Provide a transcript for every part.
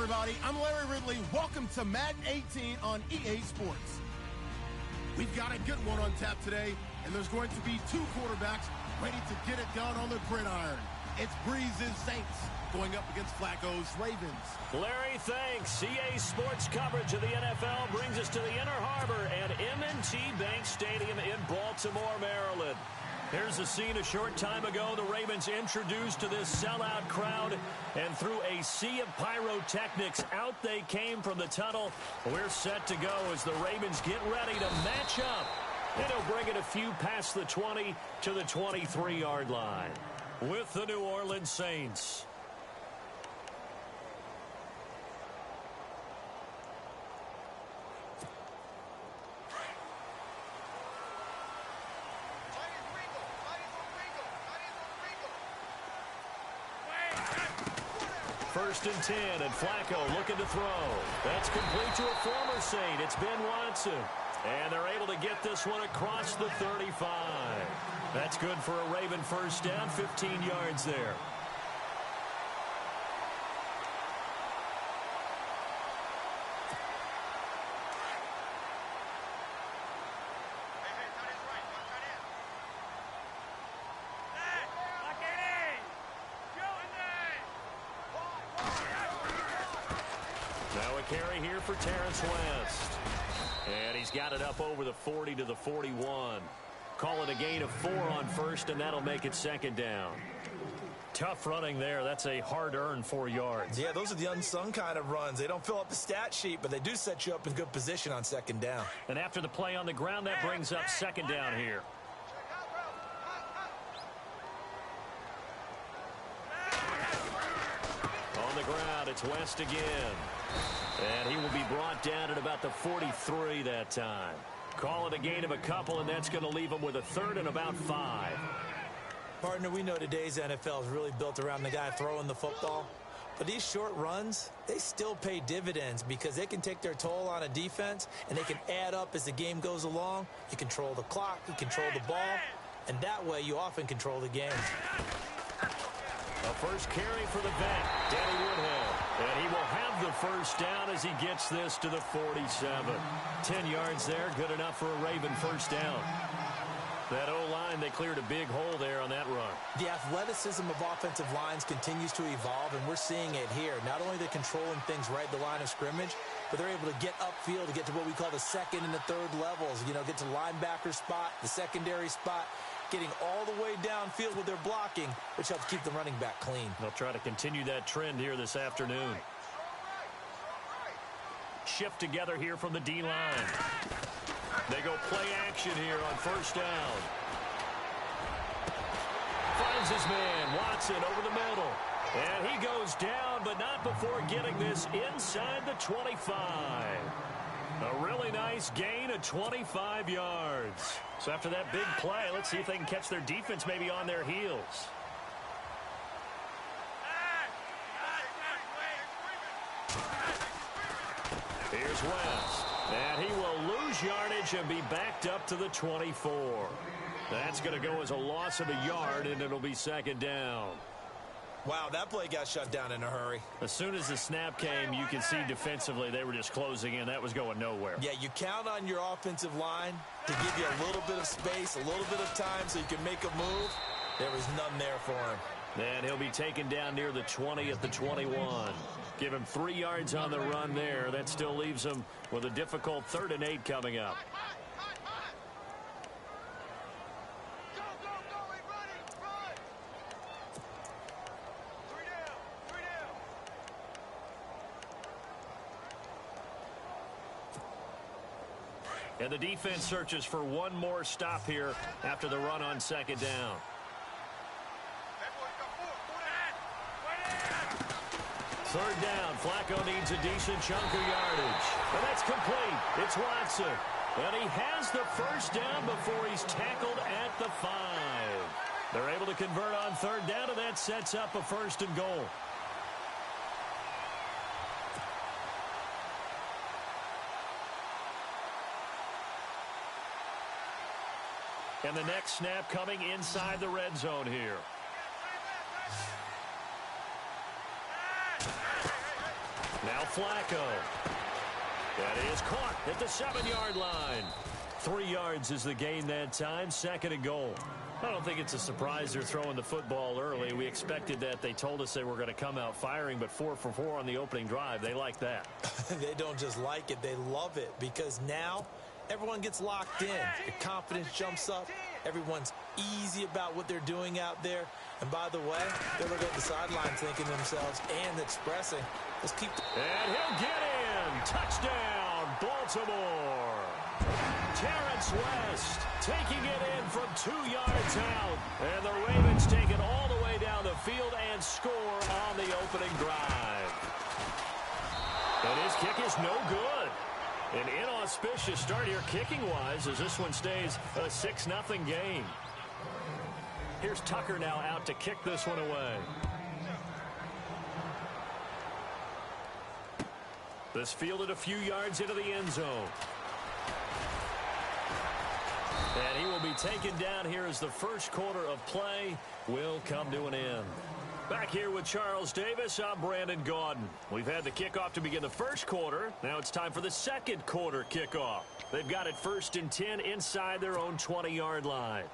everybody. I'm Larry Ridley. Welcome to Madden 18 on EA Sports. We've got a good one on tap today, and there's going to be two quarterbacks ready to get it done on the gridiron. It's Breeze's Saints going up against Flacco's Ravens. Larry, thanks. EA Sports coverage of the NFL brings us to the Inner Harbor at M&T Bank Stadium in Baltimore, Maryland. Here's the scene a short time ago. The Ravens introduced to this sellout crowd, and through a sea of pyrotechnics, out they came from the tunnel. We're set to go as the Ravens get ready to match up. And he'll bring it a few past the 20 to the 23-yard line with the New Orleans Saints. First and 10, and Flacco looking to throw. That's complete to a former Saint. It's Ben Watson. And they're able to get this one across the 35. That's good for a Raven first down, 15 yards there. Carry here for Terrence West. And he's got it up over the 40 to the 41. Call it a gain of 4 on first, and that'll make it second down. Tough running there. That's a hard-earned 4 yards. Yeah, those are the unsung kind of runs. They don't fill up the stat sheet, but they do set you up in good position on second down. And after the play on the ground, that brings up second down here. On the ground, it's West again. And he will be brought down at about the 43 that time. Call it a gain of a couple, and that's going to leave him with a third and about 5. Partner, we know today's NFL is really built around the guy throwing the football. But these short runs, they still pay dividends because they can take their toll on a defense, and they can add up as the game goes along. You control the clock, you control the ball, and that way you often control the game. A first carry for the vet, Danny Woodhead. And he will have the first down as he gets this to the 47. 10 yards there, good enough for a Raven first down. That O-line, they cleared a big hole there on that run. The athleticism of offensive lines continues to evolve, and we're seeing it here. Not only are they controlling things right at the line of scrimmage, but they're able to get upfield to get to what we call the second and the third levels. You know, get to the linebacker spot, the secondary spot, getting all the way downfield with their blocking, which helps keep the running back clean. They'll try to continue that trend here this afternoon. Shift together here from the D-line. They go play action here on first down. Finds his man, Watson, over the middle. And he goes down, but not before getting this inside the 25. A really nice gain of 25 yards. So after that big play, let's see if they can catch their defense maybe on their heels. Here's West. And he will lose yardage and be backed up to the 24. That's going to go as a loss of a yard, and it'll be second down. Wow, that play got shut down in a hurry. As soon as the snap came, you could see defensively they were just closing in. That was going nowhere. Yeah, you count on your offensive line to give you a little bit of space, a little bit of time so you can make a move. There was none there for him. And he'll be taken down near the 20 at the 21. Give him 3 yards on the run there. That still leaves him with a difficult 3rd and 8 coming up. And the defense searches for one more stop here after the run on second down. Third down, Flacco needs a decent chunk of yardage. And that's complete. It's Watson. And he has the first down before he's tackled at the 5. They're able to convert on third down, and that sets up a 1st and goal. And the next snap coming inside the red zone here. Now Flacco. That is caught at the 7-yard line. 3 yards is the gain that time. 2nd and goal. I don't think it's a surprise they're throwing the football early. We expected that. They told us they were going to come out firing, but 4 for 4 on the opening drive. They like that. They don't just like it. They love it because now everyone gets locked in. Your confidence jumps up. Everyone's easy about what they're doing out there. And by the way, they're looking at the sideline thinking to themselves and expressing, let's keep... And he'll get in. Touchdown, Baltimore. Terrence West taking it in from 2 yards out. And the Ravens take it all the way down the field and score on the opening drive. And his kick is no good. An inauspicious start here kicking-wise as this one stays a 6-0 game. Here's Tucker now out to kick this one away. This fielded a few yards into the end zone. And he will be taken down here as the first quarter of play will come to an end. Back here with Charles Davis, I'm Brandon Gaudin. We've had the kickoff to begin the first quarter. Now it's time for the second quarter kickoff. They've got it 1st and 10 inside their own 20-yard line.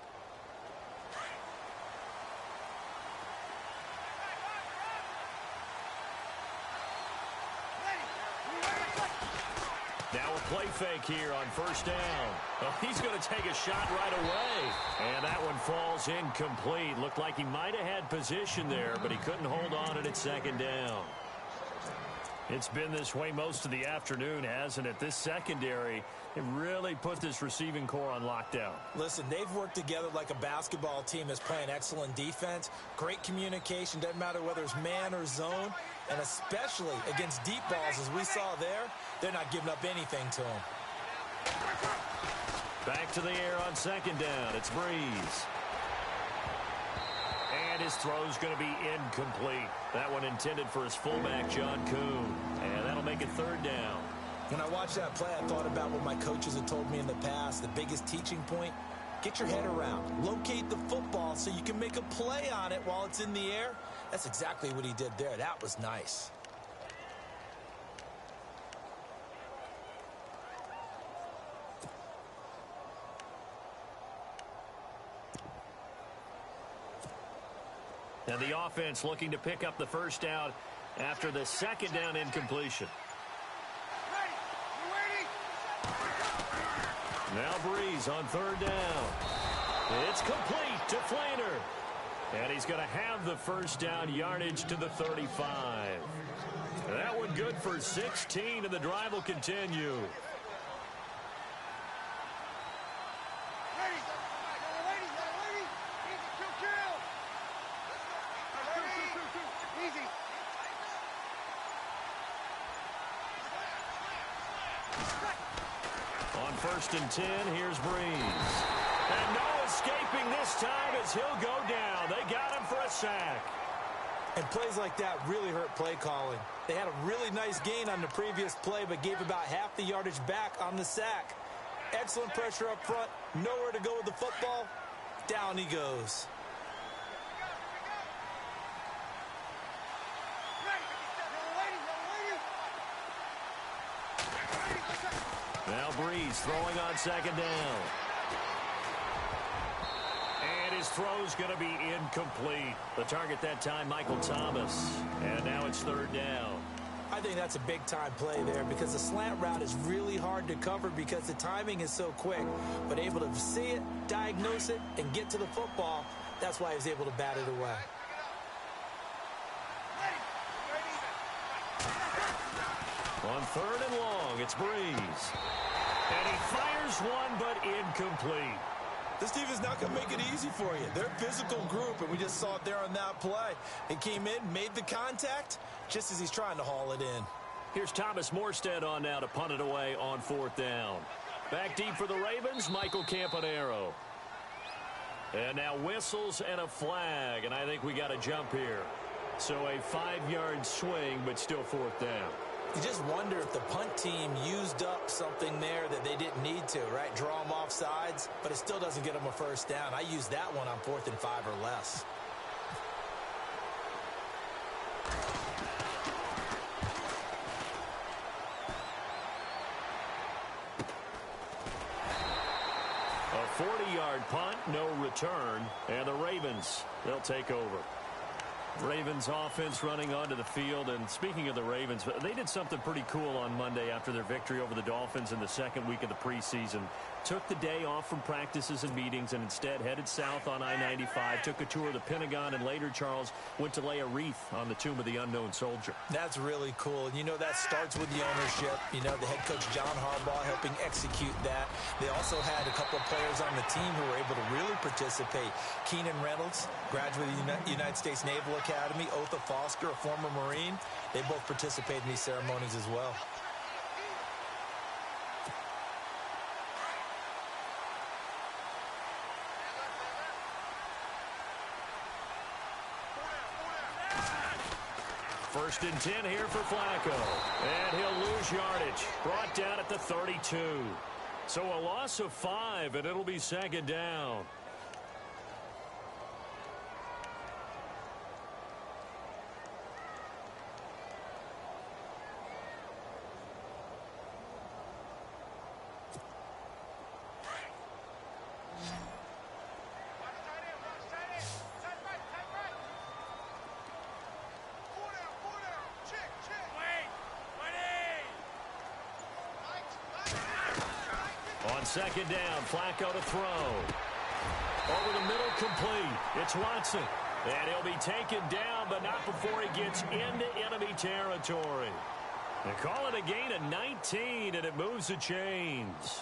Now a play fake here on 1st down. Oh, he's going to take a shot right away. And that one falls incomplete. Looked like he might have had position there, but he couldn't hold on at 2nd down. It's been this way most of the afternoon, hasn't it? This secondary, it really put this receiving core on lockdown. Listen, they've worked together like a basketball team that's playing excellent defense. Great communication. Doesn't matter whether it's man or zone. And especially against deep balls, as we saw there, they're not giving up anything to them. Back to the air on 2nd down. It's Breeze. And his throw's going to be incomplete. That one intended for his fullback, John Kuhn. And that'll make it 3rd down. When I watched that play, I thought about what my coaches had told me in the past. The biggest teaching point, get your head around. Locate the football so you can make a play on it while it's in the air. That's exactly what he did there. That was nice. And the offense looking to pick up the 1st down after the 2nd down incompletion. Now Breeze on 3rd down. It's complete to Flainer. And he's going to have the 1st down, yardage to the 35. That one good for 16, and the drive will continue. On 1st and 10, here's Breeze. And no escaping this time as he'll go down. They got him for a sack. And plays like that really hurt play calling. They had a really nice gain on the previous play, but gave about half the yardage back on the sack. Excellent pressure up front. Nowhere to go with the football. Down he goes. Now Breeze throwing on 2nd down. And his throw's going to be incomplete. The target that time, Michael Thomas. And now it's 3rd down. I think that's a big-time play there because the slant route is really hard to cover because the timing is so quick. But able to see it, diagnose it, and get to the football, that's why he was able to bat it away. On 3rd and long, it's Breeze. And he fires one, but incomplete. This team is not going to make it easy for you. They're a physical group, and we just saw it there on that play. He came in, made the contact, just as he's trying to haul it in. Here's Thomas Morstead on now to punt it away on 4th down. Back deep for the Ravens, Michael Campanaro. And now whistles and a flag, and I think we got a jump here. So a 5-yard swing, but still 4th down. You just wonder if the punt team used up something there that they didn't need to, right? Draw them off sides, but it still doesn't get them a 1st down. I used that one on 4th and 5 or less. 40-yard punt, no return, and the Ravens, they'll take over. Ravens offense running onto the field, and speaking of the Ravens, they did something pretty cool on Monday after their victory over the Dolphins in the second week of the preseason. Took the day off from practices and meetings and instead headed south on I-95, took a tour of the Pentagon, and later, Charles, went to lay a wreath on the tomb of the unknown soldier. That's really cool. And, you know, that starts with the ownership. You know, the head coach, John Harbaugh, helping execute that. They also had a couple of players on the team who were able to really participate. Keenan Reynolds, graduate of the United States Naval Academy. Otha Foster, a former Marine. They both participated in these ceremonies as well. First and 10 here for Flacco. And he'll lose yardage. Brought down at the 32. So a loss of 5, and it'll be second down. On second down, Flacco to throw. Over the middle, complete. It's Watson. And he'll be taken down, but not before he gets into enemy territory. They call it a gain of 19, and it moves the chains.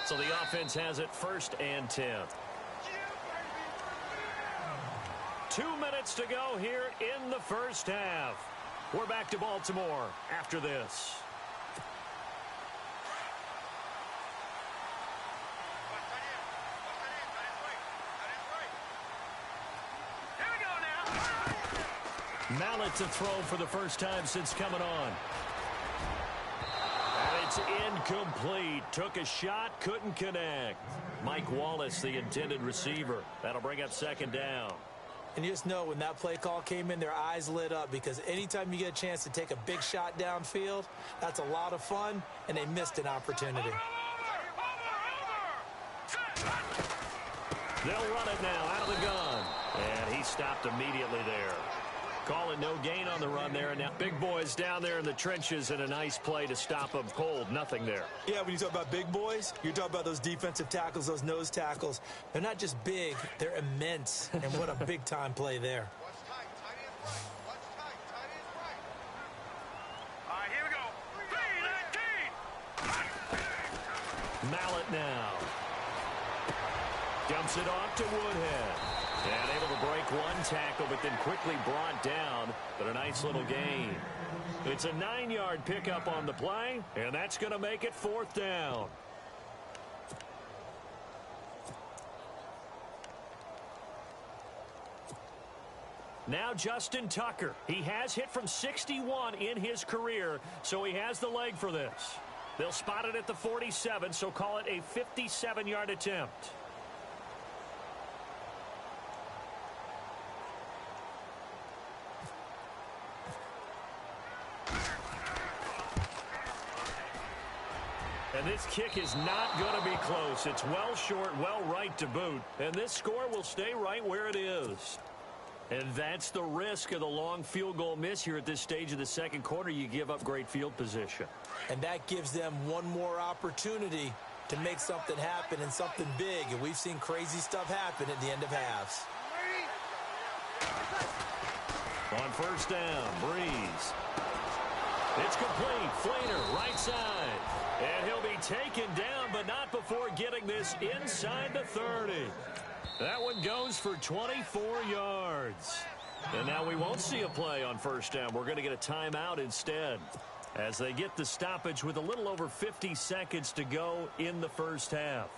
So the offense has it first and 10. 2 minutes to go here in the first half. We're back to Baltimore after this. Mallett to throw for the first time since coming on. And it's incomplete. Took a shot, couldn't connect. Mike Wallace, the intended receiver. That'll bring up second down. And you just know when that play call came in, their eyes lit up, because anytime you get a chance to take a big shot downfield, that's a lot of fun, and they missed an opportunity. They'll run it now out of the gun. And he stopped immediately there. Call it no gain on the run there. And now big boys down there in the trenches, and a nice play to stop them cold. Nothing there. Yeah, when you talk about big boys, you're talking about those defensive tackles, those nose tackles. They're not just big, they're immense. And what a big-time play there. All right, here we go. 3-19. Mallett now. Dumps it off to Woodhead. And able to break one tackle, but then quickly brought down. But a nice little gain. It's a 9-yard pickup on the play, and that's going to make it fourth down. Now Justin Tucker. He has hit from 61 in his career, so he has the leg for this. They'll spot it at the 47, so call it a 57-yard attempt. And this kick is not going to be close. It's well short, well right to boot. And this score will stay right where it is. And that's the risk of the long field goal miss here at this stage of the second quarter. You give up great field position. And that gives them one more opportunity to make something happen, and something big. And we've seen crazy stuff happen at the end of halves. On first down, Breeze. It's complete. Flater, right side. And he'll be taken down, but not before getting this inside the 30. That one goes for 24 yards. And now we won't see a play on first down. We're going to get a timeout instead, as they get the stoppage with a little over 50 seconds to go in the first half.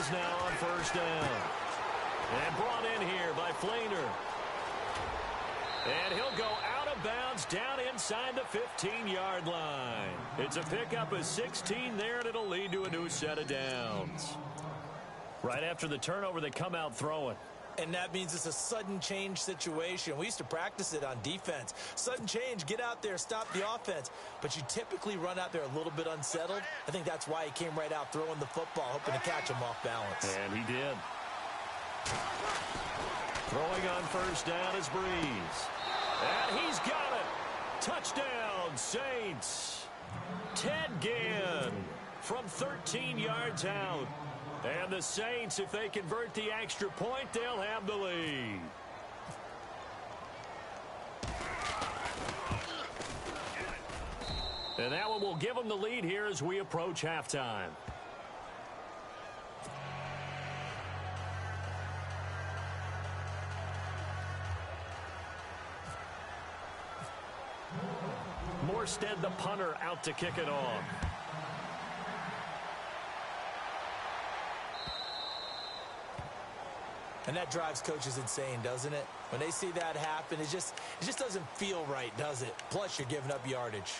is now on first down. And brought in here by Flainer. And he'll go out of bounds down inside the 15-yard line. It's a pickup of 16 there, and it'll lead to a new set of downs. Right after the turnover, they come out throwing. And that means it's a sudden change situation. We used to practice it on defense. Sudden change, get out there, stop the offense. But you typically run out there a little bit unsettled. I think that's why he came right out throwing the football, hoping to catch him off balance. And he did. Throwing on first down is Breeze. And he's got it. Touchdown, Saints. Ted Ginn from 13 yards out. And the Saints, if they convert the extra point, they'll have the lead. And that one will give them the lead here as we approach halftime. Morstead, the punter, out to kick it off. And that drives coaches insane, doesn't it? When they see that happen, it just doesn't feel right, does it? Plus, you're giving up yardage.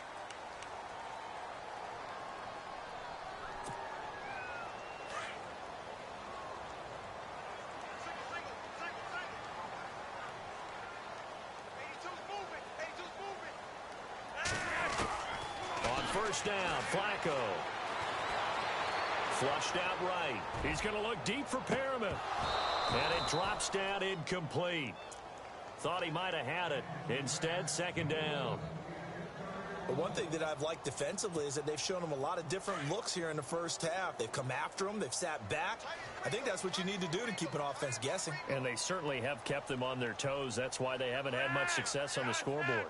On first down, Flacco. Flushed out right. He's going to look deep for Perriman. And it drops down incomplete. Thought he might have had it. Instead, second down. But one thing that I've liked defensively is that they've shown him a lot of different looks here in the first half. They've come after him. They've sat back. I think that's what you need to do to keep an offense guessing. And they certainly have kept them on their toes. That's why they haven't had much success on the scoreboard.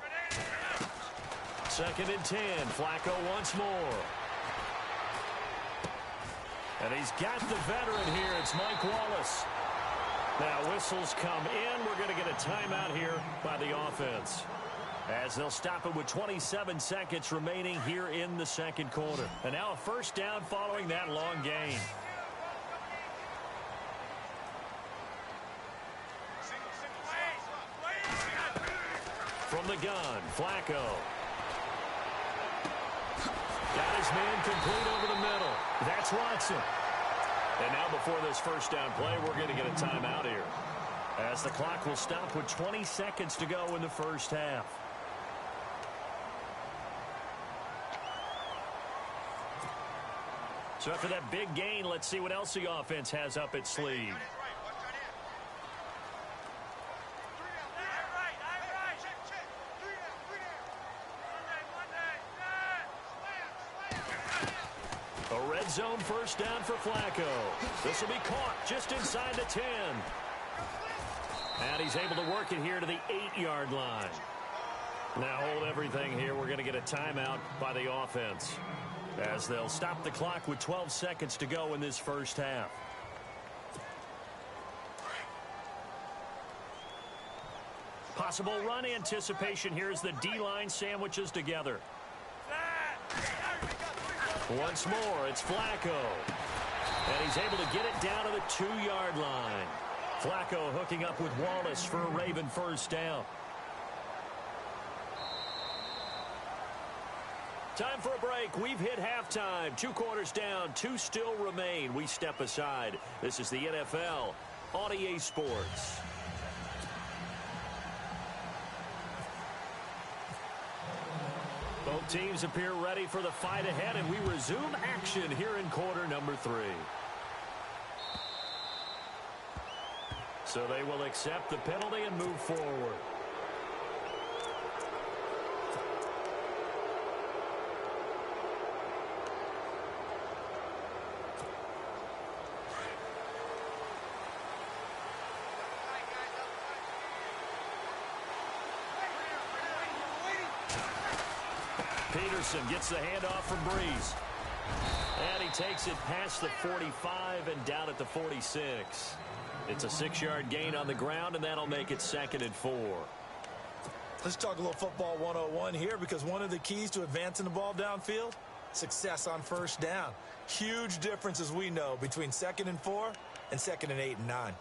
Second and 10. Flacco once more. And he's got the veteran here. It's Mike Wallace. Now whistles come in. We're going to get a timeout here by the offense, as they'll stop it with 27 seconds remaining here in the second quarter. And now a first down following that long gain. From the gun, Flacco. Got his man complete over the middle. That's Watson. And now before this first down play, we're going to get a timeout here, as the clock will stop with 20 seconds to go in the first half. So after that big gain, let's see what else the offense has up its sleeve. A red zone first down for Flacco. This will be caught just inside the 10. And he's able to work it here to the 8-yard line. Now hold everything here. We're going to get a timeout by the offense, as they'll stop the clock with 12 seconds to go in this first half. Possible run anticipation here as the D-line sandwiches together. Once more, it's Flacco. And he's able to get it down to the 2-yard line. Flacco hooking up with Wallace for a Raven first down. Time for a break. We've hit halftime. 2 quarters down. 2 still remain. We step aside. This is the NFL on EA Sports. Both teams appear ready for the fight ahead, and we resume action here in quarter number 3. So they will accept the penalty and move forward. Peterson gets the handoff from Breeze. And he takes it past the 45 and down at the 46. It's a 6-yard gain on the ground, and that'll make it 2nd and 4. Let's talk a little football 101 here, because one of the keys to advancing the ball downfield success on first down. Huge difference, as we know, between 2nd and 4 and 2nd and 8 and 9.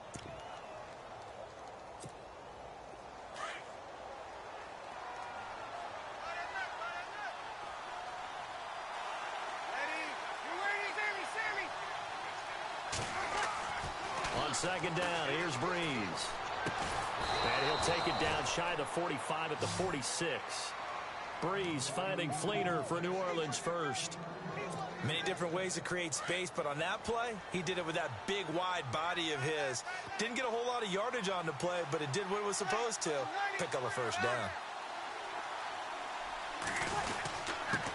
On second down, here's Breeze. And he'll take it down shy of the 45 at the 46. Breeze finding Fleener for New Orleans first. Many different ways to create space, but on that play, he did it with that big, wide body of his. Didn't get a whole lot of yardage on the play, but it did what it was supposed to. Pick up a first down.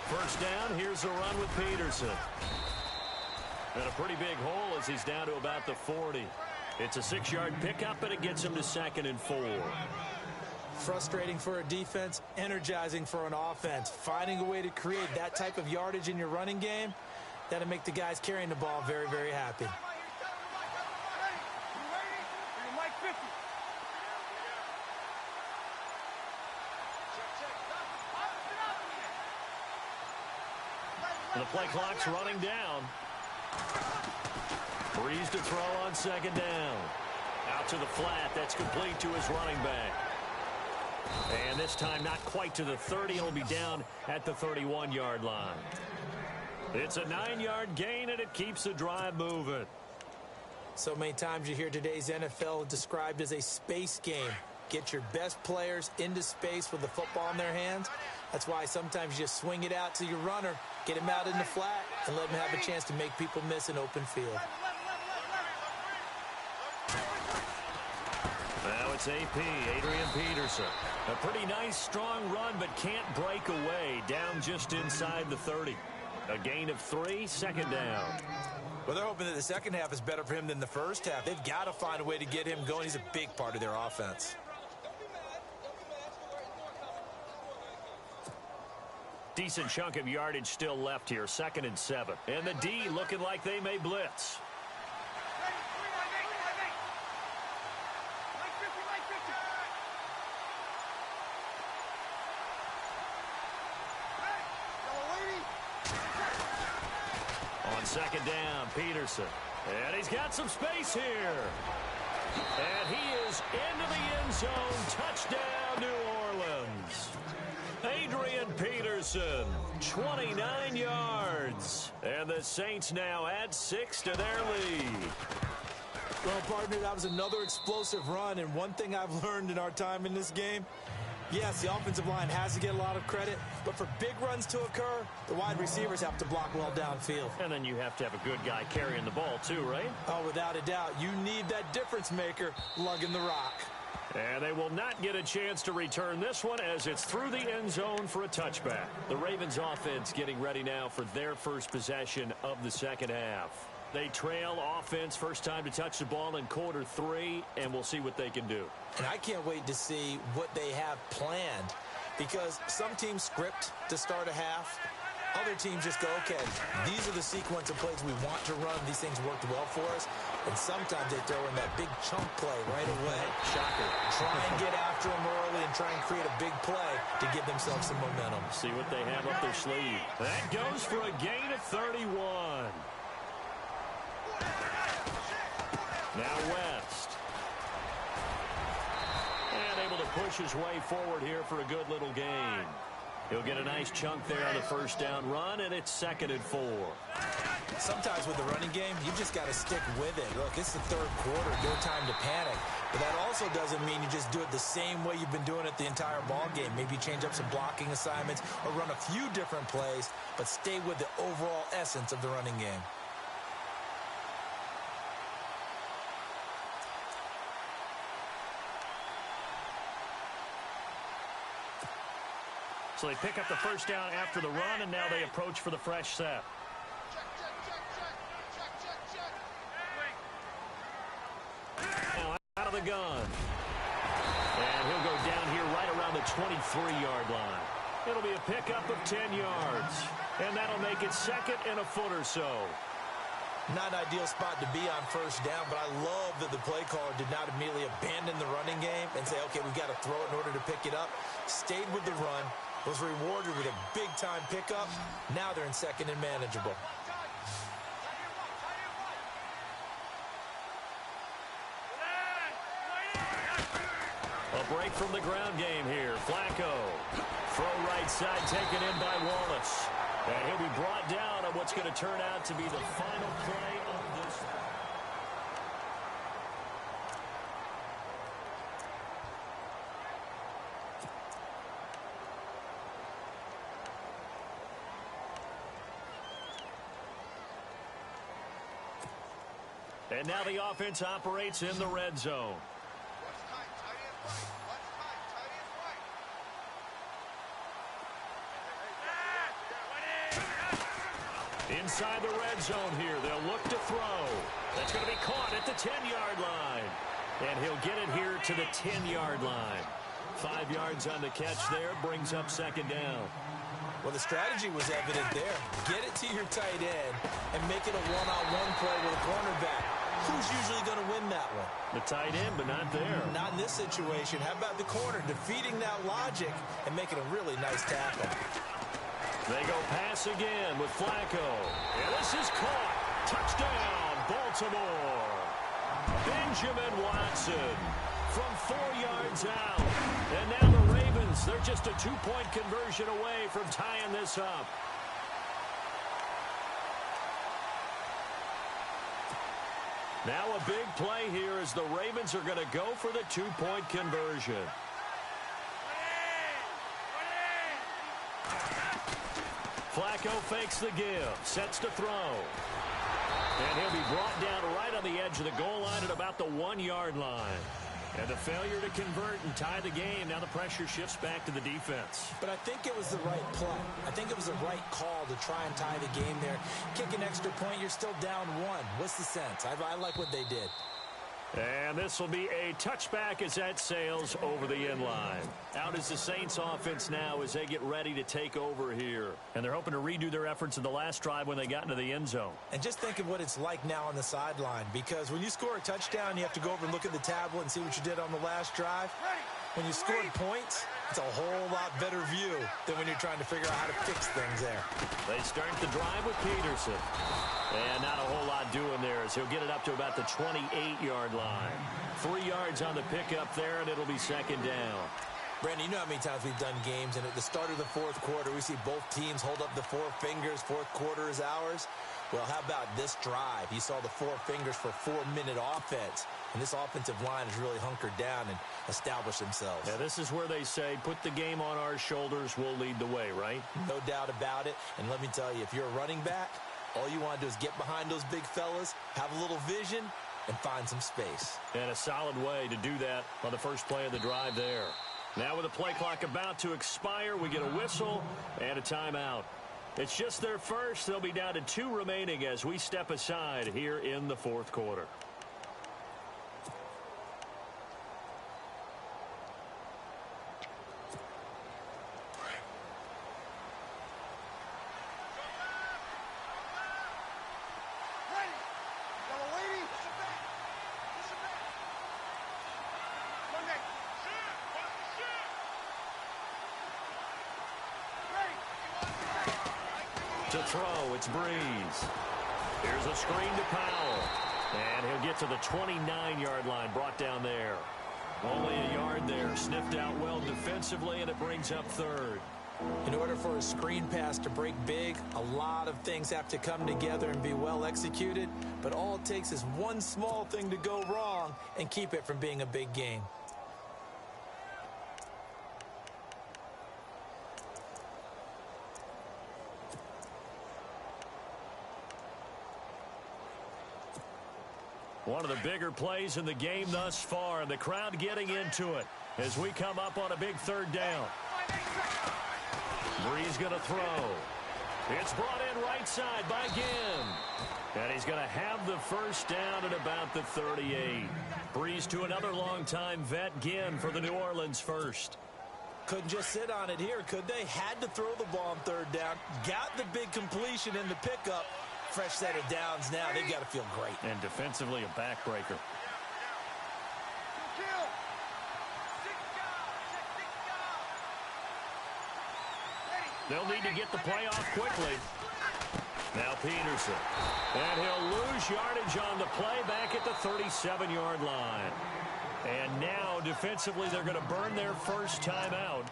First down, here's a run with Peterson. And a pretty big hole as he's down to about the 40. It's a 6-yard pickup, and it gets him to 2nd and 4. Frustrating for a defense, energizing for an offense. Finding a way to create that type of yardage in your running game, that'll make the guys carrying the ball very, very happy. The play clock's running down. Breeze to throw on second down. Out to the flat. That's complete to his running back. And this time not quite to the 30. It'll be down at the 31-yard line. It's a 9-yard gain, and it keeps the drive moving. So many times you hear today's NFL described as a space game. Get your best players into space with the football in their hands. That's why sometimes you just swing it out to your runner, get him out in the flat, and let him have a chance to make people miss an open field. Now it's AP, Adrian Peterson. A pretty nice, strong run, but can't break away. Down just inside the 30. A gain of 3, second down. Well, they're hoping that the second half is better for him than the first half. They've got to find a way to get him going. He's a big part of their offense. Decent chunk of yardage still left here, 2nd and 7. And the D looking like they may blitz. On second down, Peterson. And he's got some space here. And he is into the end zone. Touchdown, New Orleans. Adrian Peterson, 29 yards. And the Saints now add 6 to their lead. Well, partner, that was another explosive run. And one thing I've learned in our time in this game, yes, the offensive line has to get a lot of credit, but for big runs to occur, the wide receivers have to block well downfield. And then you have to have a good guy carrying the ball too, right? Oh, without a doubt. You need that difference maker lugging the rock. And they will not get a chance to return this one as it's through the end zone for a touchback. The Ravens offense getting ready now for their first possession of the second half. They trail offense, first time to touch the ball in quarter 3, and we'll see what they can do. And I can't wait to see what they have planned, because some teams script to start a half. Other teams just go, okay, these are the sequence of plays we want to run. These things worked well for us. And sometimes they throw in that big chunk play right away. Shocker. Try and get after them early and try and create a big play to give themselves some momentum. See what they have up their sleeve. That goes for a gain of 31. Now West. And able to push his way forward here for a good little gain. He'll get a nice chunk there on the first down run, and it's 2nd and 4. Sometimes with the running game, you just got to stick with it. Look, it's the third quarter, no time to panic. But that also doesn't mean you just do it the same way you've been doing it the entire ball game. Maybe change up some blocking assignments or run a few different plays, but stay with the overall essence of the running game. So they pick up the first down after the run, and now they approach for the fresh set. Now out of the gun. And he'll go down here right around the 23-yard line. It'll be a pickup of 10 yards. And that'll make it 2nd and a foot or so. Not an ideal spot to be on first down, but I love that the play caller did not immediately abandon the running game and say, okay, we've got to throw it in order to pick it up. Stayed with the run, Was rewarded with a big-time pickup. Now they're in second and manageable. A break from the ground game here. Flacco. Throw right side taken in by Wallace. And he'll be brought down on what's going to turn out to be the final play of this. And now the offense operates in the red zone. Inside the red zone here, they'll look to throw. That's going to be caught at the 10-yard line. And he'll get it here to the 10-yard line. 5 yards on the catch there, brings up second down. Well, the strategy was evident there. Get it to your tight end and make it a one-on-one play with a cornerback. Who's usually going to win that one? The tight end, but not there. Not in this situation. How about the corner defeating that logic and making a really nice tackle? They go pass again with Flacco. And this is caught. Touchdown, Baltimore. Benjamin Watson from 4 yards out. And now the Ravens, they're just a 2-point conversion away from tying this up. Now a big play here as the Ravens are going to go for the 2-point conversion. Flacco fakes the give, sets to throw. And he'll be brought down right on the edge of the goal line at about the 1-yard line. And a failure to convert and tie the game. Now the pressure shifts back to the defense. But I think it was the right play. I think it was the right call to try and tie the game there. Kick an extra point, you're still down 1. What's the sense? I like what they did. And this will be a touchback as that sails over the end line. Out is the Saints offense now as they get ready to take over here. And they're hoping to redo their efforts in the last drive when they got into the end zone. And just think of what it's like now on the sideline, because when you score a touchdown, you have to go over and look at the tablet and see what you did on the last drive. When you scored points, it's a whole lot better view than when you're trying to figure out how to fix things there. They start the drive with Peterson. And not a whole lot doing there as he'll get it up to about the 28-yard line. 3 yards on the pickup there, and it'll be second down. Brandon, you know how many times we've done games, and at the start of the fourth quarter, we see both teams hold up the 4 fingers, fourth quarter is ours. Well, how about this drive? You saw the 4 fingers for 4-minute offense, and this offensive line has really hunkered down and established themselves. Yeah, this is where they say, put the game on our shoulders, we'll lead the way, right? No doubt about it, and let me tell you, if you're a running back, all you want to do is get behind those big fellas, have a little vision, and find some space. And a solid way to do that on the first play of the drive there. Now with the play clock about to expire, we get a whistle and a timeout. It's just their first. They'll be down to 2 remaining as we step aside here in the fourth quarter. To throw, it's Breeze. Here's a screen to Powell. And he'll get to the 29-yard line, brought down there. Only a yard there, sniffed out well defensively, and it brings up third. In order for a screen pass to break big, a lot of things have to come together and be well executed, but all it takes is one small thing to go wrong and keep it from being a big gain. One of the bigger plays in the game thus far, and the crowd getting into it as we come up on a big third down. Breeze going to throw. It's brought in right side by Ginn. And he's going to have the first down at about the 38. Breeze to another longtime vet, Ginn, for the New Orleans first. Couldn't just sit on it here, could they? Had to throw the ball on third down. Got the big completion in the pickup. Fresh set of downs now. They've got to feel great. And defensively, a backbreaker. get the play off quickly. Now Peterson. And he'll lose yardage on the play back at the 37-yard line. And now, defensively, they're going to burn their first timeout.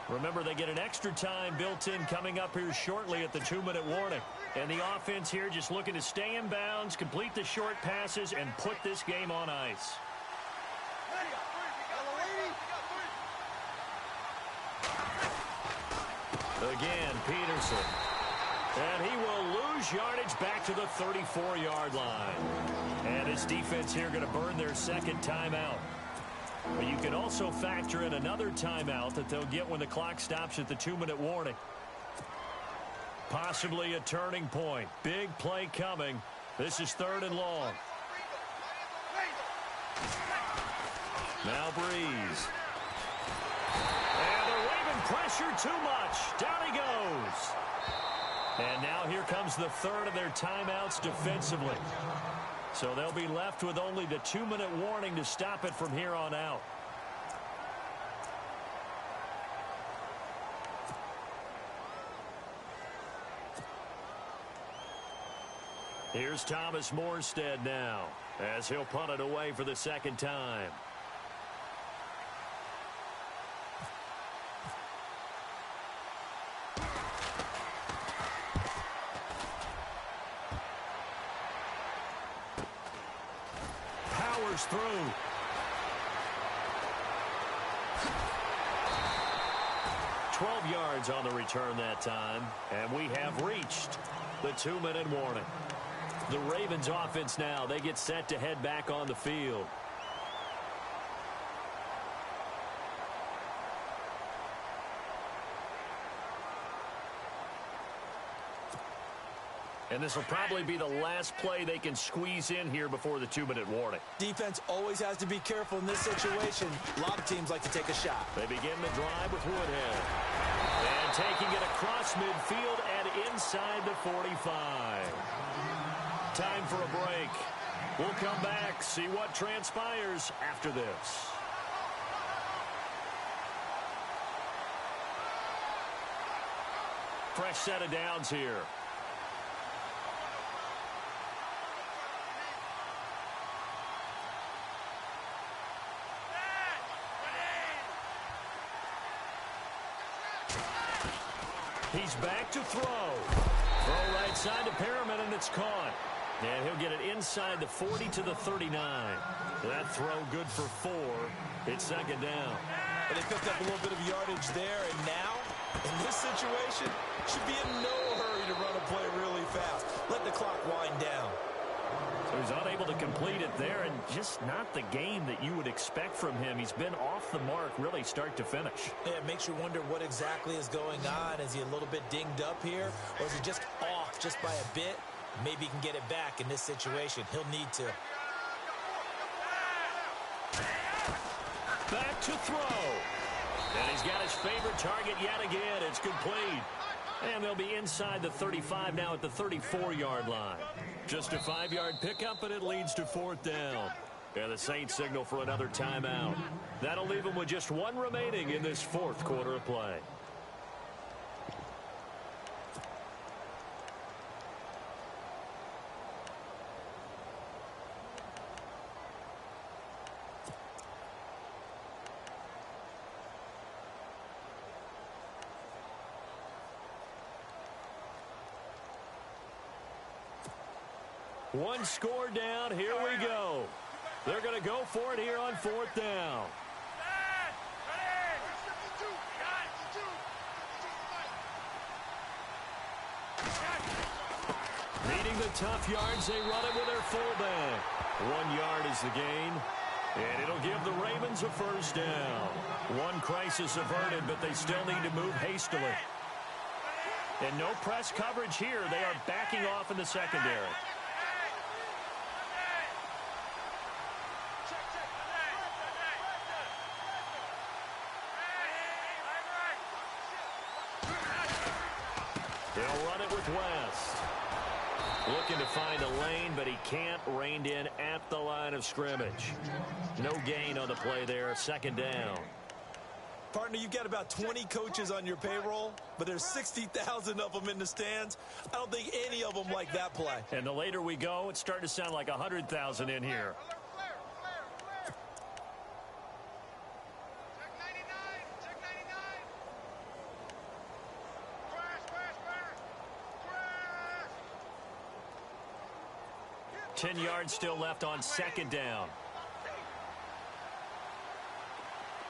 Remember, they get an extra time built in coming up here shortly at the 2-minute warning. And the offense here just looking to stay in bounds, complete the short passes, and put this game on ice. Again, Peterson. And he will lose yardage back to the 34-yard line. And his defense here going to burn their second timeout. But you can also factor in another timeout that they'll get when the clock stops at the 2-minute warning. Possibly a turning point. Big play coming. This is 3rd and long. Now Breeze. And the Raven pressure too much. Down he goes. And now here comes the third of their timeouts defensively. So they'll be left with only the 2-minute warning to stop it from here on out. Here's Thomas Morstead now as he'll punt it away for the second time. Through. 12 yards on the return that time, and we have reached the 2-minute warning. The Ravens offense now, they get set to head back on the field. And this will probably be the last play they can squeeze in here before the 2-minute warning. Defense always has to be careful in this situation. A lot of teams like to take a shot. They begin the drive with Woodhead. And taking it across midfield and inside the 45. Time for a break. We'll come back, see what transpires after this. Fresh set of downs here. He's back to throw. Throw right side to Perriman, and it's caught. And he'll get it inside the 40 to the 39. That throw good for 4. It's second down. But they picked up a little bit of yardage there, and now, in this situation, should be in no hurry to run a play really fast. Let the clock wind down. So he's unable to complete it there, and just not the game that you would expect from him. He's been off the mark really start to finish. Yeah, it makes you wonder what exactly is going on. Is he a little bit dinged up here, or is he just off just by a bit? Maybe he can get it back in this situation. He'll need to. Back to throw. And he's got his favorite target yet again. It's complete. And they'll be inside the 35 now at the 34-yard line. Just a 5-yard pickup, and it leads to 4th down. And the Saints signal for another timeout. That'll leave them with just 1 remaining in this 4th quarter of play. One score down. Here we go. They're going to go for it here on 4th down. Needing the tough yards, they run it with their fullback. 1 yard is the gain, and it'll give the Ravens a first down. One crisis averted, but they still need to move hastily. And no press coverage here. They are backing off in the secondary. They'll run it with West. Looking to find a lane, but he can't. Reined in at the line of scrimmage. No gain on the play there. Second down. Partner, you've got about 20 coaches on your payroll, but there's 60,000 of them in the stands. I don't think any of them like that play. And the later we go, it's starting to sound like 100,000 in here. Check 99. Check 99. Crash. 10 yards still left on second down.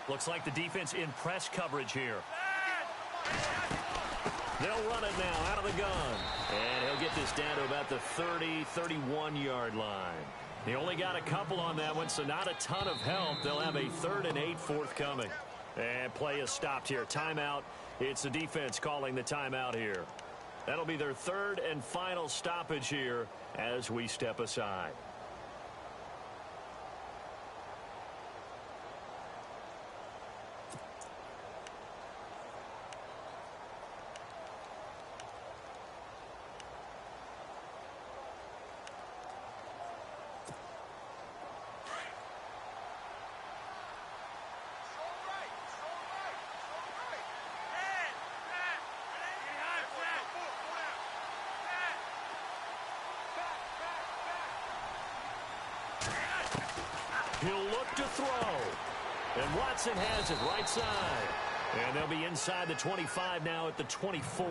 Looks like the defense in press coverage here. They'll run it now out of the gun. And he'll get this down to about the 30, 31-yard line. He only got a couple on that one, so not a ton of help. They'll have a 3rd and 8 forthcoming. And play is stopped here. Timeout. It's the defense calling the timeout here. That'll be their 3rd and final stoppage here as we step aside. He'll look to throw. And Watson has it right side. And they'll be inside the 25 now at the 24.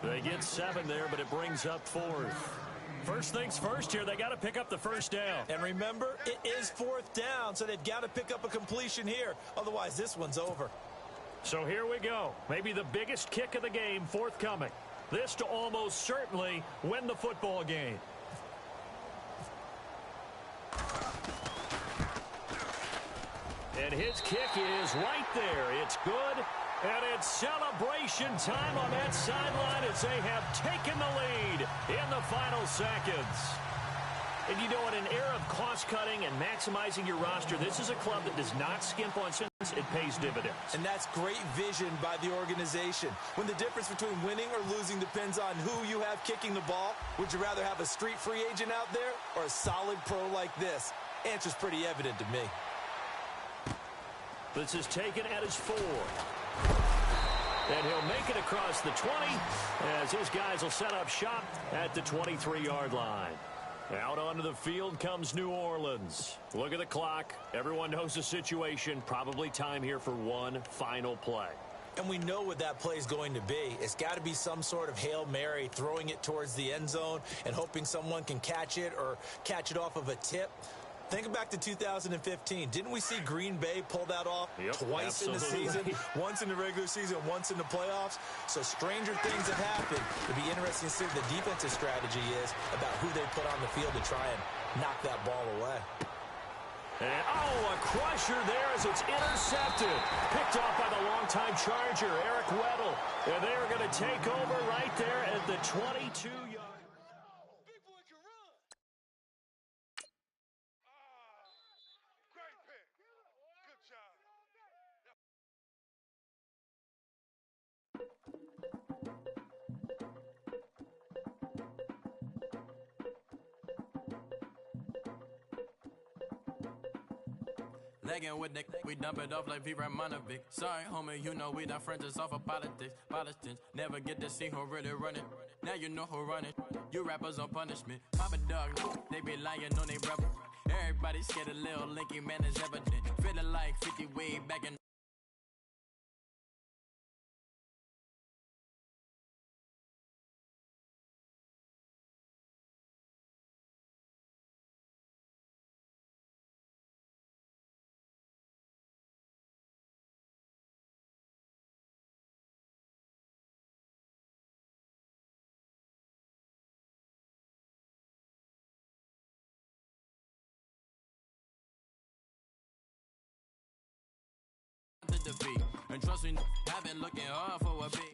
They get 7 there, but it brings up 4th. First things first here, they got to pick up the first down. And remember, it is 4th down, so they've got to pick up a completion here. Otherwise, this one's over. So here we go. Maybe the biggest kick of the game forthcoming. This to almost certainly win the football game. And his kick is right there. It's good. And it's celebration time on that sideline as they have taken the lead in the final seconds. And you know, in an era of cost-cutting and maximizing your roster, this is a club that does not skimp on cents. It pays dividends. And that's great vision by the organization. When the difference between winning or losing depends on who you have kicking the ball, would you rather have a street free agent out there or a solid pro like this? Answer's pretty evident to me. This is taken at his 4. And he'll make it across the 20 as his guys will set up shop at the 23-yard line. Out onto the field comes New Orleans. Look at the clock. Everyone knows the situation. Probably time here for one final play. And we know what that play is going to be. It's got to be some sort of Hail Mary, throwing it towards the end zone and hoping someone can catch it or catch it off of a tip. Think back to 2015. Didn't we see Green Bay pull that off twice in the season? Once in the regular season, once in the playoffs. So stranger things have happened. It'll be interesting to see what the defensive strategy is about who they put on the field to try and knock that ball away. And, a crusher there as it's intercepted. Picked off by the longtime Charger, Eric Weddle. And they are going to take over right there at the 22-yard. Legging with Nick, we dump it off like V. Ramonovic. Sorry, homie, you know we done friends just off of politics. Politics never get to see who really running. Now you know who running. You rappers on punishment. Papa dog, they be lying on they rebel. Everybody scared a little linky man is evident. Feeling like 50 way back in. To defeat. And trust me, I've been looking hard for a big